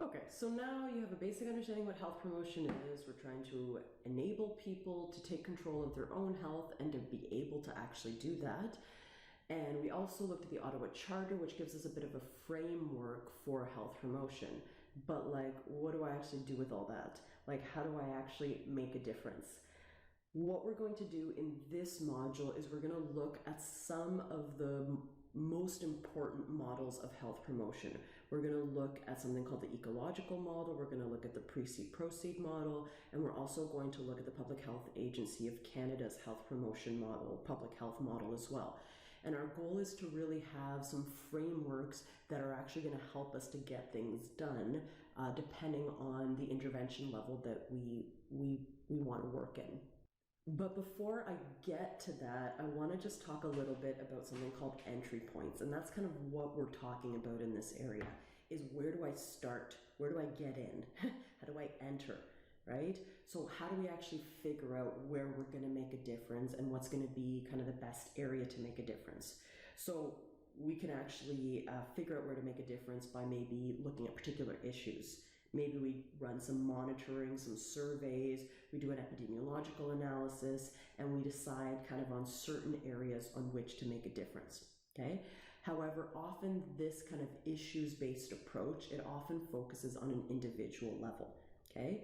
Okay, so now you have a basic understanding what health promotion is. We're trying to enable people to take control of their own health and to be able to actually do that. And we also looked at the Ottawa Charter, which gives us a bit of a framework for health promotion. But like, what do I actually do with all that? Like, how do I actually make a difference? What we're going to do in this module is we're going to look at some of the most important models of health promotion. We're going to look at something called the ecological model, we're going to look at the Reciprocal model, and we're also going to look at the Public Health Agency of Canada's health promotion model, public health model as well. And our goal is to really have some frameworks that are actually going to help us to get things done, depending on the intervention level that we want to work in. But before I get to that, I want to just talk a little bit about something called entry points. And that's kind of what we're talking about in this area, is where do I start? Where do I get in? How do I enter, right? So how do we actually figure out where we're going to make a difference and what's going to be kind of the best area to make a difference? So we can actually figure out where to make a difference by maybe looking at particular issues. Maybe we run some monitoring, some surveys, we do an epidemiological analysis, and we decide kind of on certain areas on which to make a difference, okay? However, often this kind of issues-based approach, it often focuses on an individual level, okay?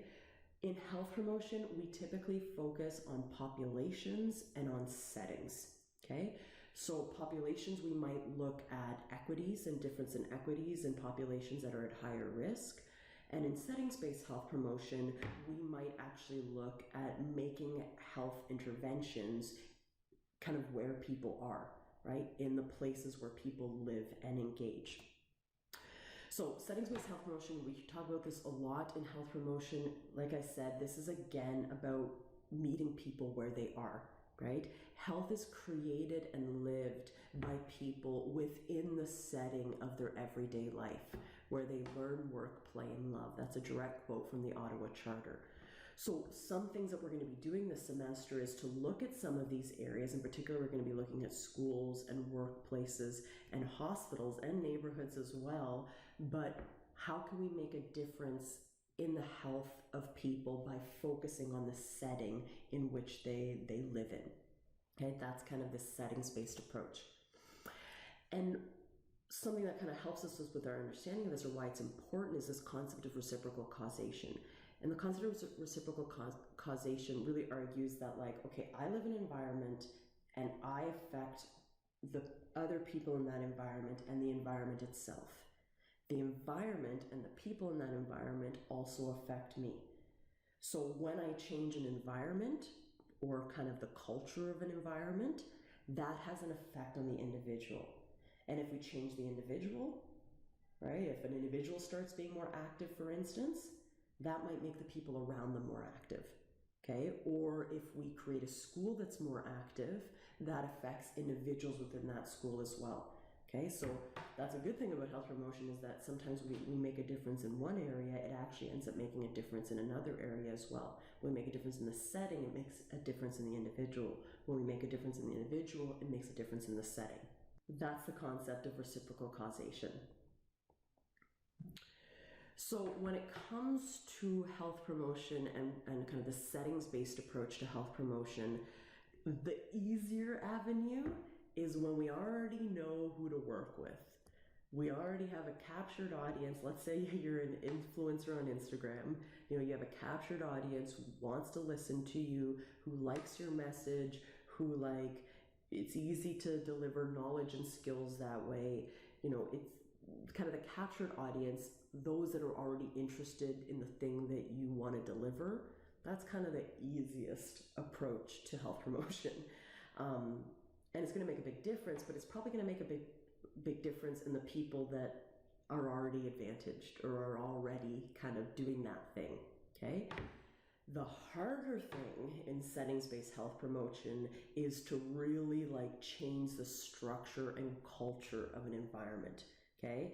In health promotion, we typically focus on populations and on settings, okay? So populations, we might look at equities and difference in equities in populations that are at higher risk. And in settings-based health promotion, we might actually look at making health interventions kind of where people are, right? In the places where people live and engage. So settings-based health promotion, we talk about this a lot in health promotion. Like I said, this is again about meeting people where they are. Right? Health is created and lived by people within the setting of their everyday life, where they learn, work, play, and love. That's a direct quote from the Ottawa Charter. So some things that we're going to be doing this semester is to look at some of these areas. In particular, we're going to be looking at schools and workplaces and hospitals and neighborhoods as well. But how can we make a difference in the health of people by focusing on the setting in which they live in? Okay, that's kind of this settings-based approach. And something that kind of helps us with our understanding of this, or why it's important, is this concept of reciprocal causation. And the concept of reciprocal causation really argues that, like, okay, I live in an environment and I affect the other people in that environment and the environment itself. The environment and the people in that environment also affect me. So when I change an environment, or kind of the culture of an environment, that has an effect on the individual. And if we change the individual, right, if an individual starts being more active, for instance, that might make the people around them more active. Okay, or if we create a school that's more active, that affects individuals within that school as well. Okay, so that's a good thing about health promotion, is that sometimes we make a difference in one area, it actually ends up making a difference in another area as well. When we make a difference in the setting, it makes a difference in the individual. When we make a difference in the individual, it makes a difference in the setting. That's the concept of reciprocal causation. So when it comes to health promotion and kind of the settings-based approach to health promotion, the easier avenue is when we already know who to work with. We already have a captured audience. Let's say you're an influencer on Instagram. You know, you have a captured audience who wants to listen to you, who likes your message, who it's easy to deliver knowledge and skills that way. You know, it's kind of the captured audience, those that are already interested in the thing that you want to deliver. That's kind of the easiest approach to health promotion. And it's going to make a big difference, but it's probably going to make a big difference in the people that are already advantaged or are already kind of doing that thing, okay? The harder thing in settings-based health promotion is to really change the structure and culture of an environment, okay?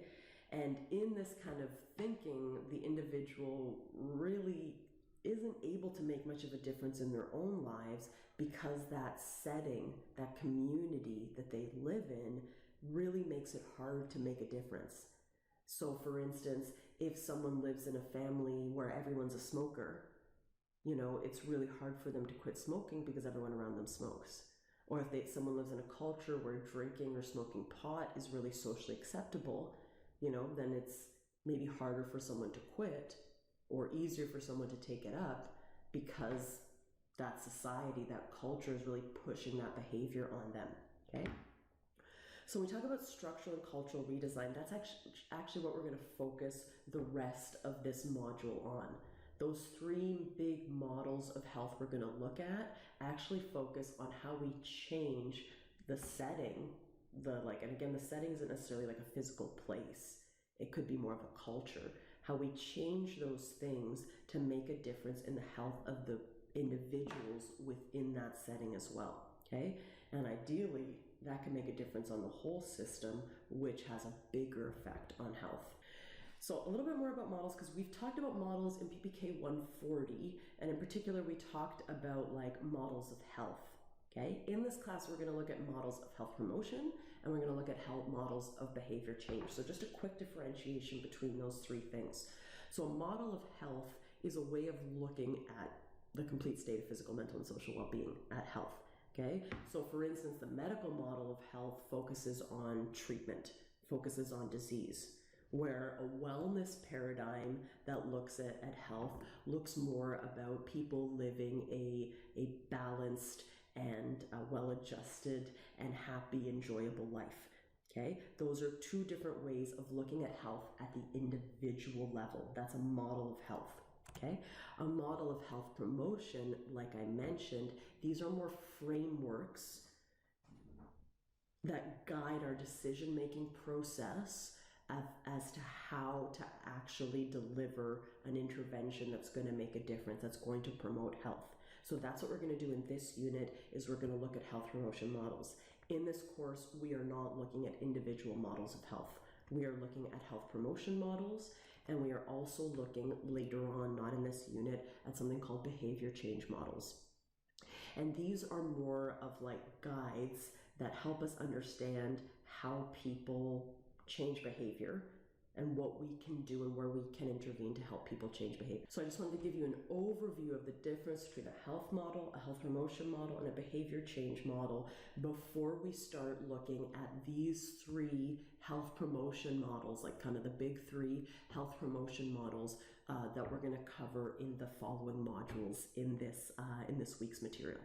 And in this kind of thinking, the individual really isn't able to make much of a difference in their own lives because that setting, that community that they live in, really makes it hard to make a difference. So for instance, if someone lives in a family where everyone's a smoker, it's really hard for them to quit smoking because everyone around them smokes. Or if someone lives in a culture where drinking or smoking pot is really socially acceptable, then it's maybe harder for someone to quit or easier for someone to take it up because that society, that culture is really pushing that behavior on them, okay? So when we talk about structural and cultural redesign, that's actually what we're going to focus the rest of this module on. Those three big models of health we're going to look at actually focus on how we change the setting, and again, the setting isn't necessarily like a physical place. It could be more of a culture. How we change those things to make a difference in the health of the individuals within that setting as well, okay? And ideally, that can make a difference on the whole system, which has a bigger effect on health. So a little bit more about models, because we've talked about models in PPK 140, and in particular, we talked about models of health, okay? In this class, we're gonna look at models of health promotion, and we're gonna look at health models of behavior change. So just a quick differentiation between those three things. So a model of health is a way of looking at the complete state of physical, mental, and social well-being at health, okay? So for instance, the medical model of health focuses on treatment, focuses on disease, where a wellness paradigm that looks at health looks more about people living a balanced and well-adjusted and happy, enjoyable life, okay? Those are two different ways of looking at health at the individual level. That's a model of health, okay? A model of health promotion, like I mentioned, these are more frameworks that guide our decision-making process as to how to actually deliver an intervention that's going to make a difference, that's going to promote health. So that's what we're going to do in this unit, is we're going to look at health promotion models. In this course, we are not looking at individual models of health. We are looking at health promotion models, and we are also looking later on, not in this unit, at something called behavior change models. And these are more of guides that help us understand how people change behavior and what we can do and where we can intervene to help people change behavior. So I just wanted to give you an overview of the difference between a health model, a health promotion model, and a behavior change model before we start looking at these three health promotion models, kind of the big three health promotion models that we're going to cover in the following modules in this week's material.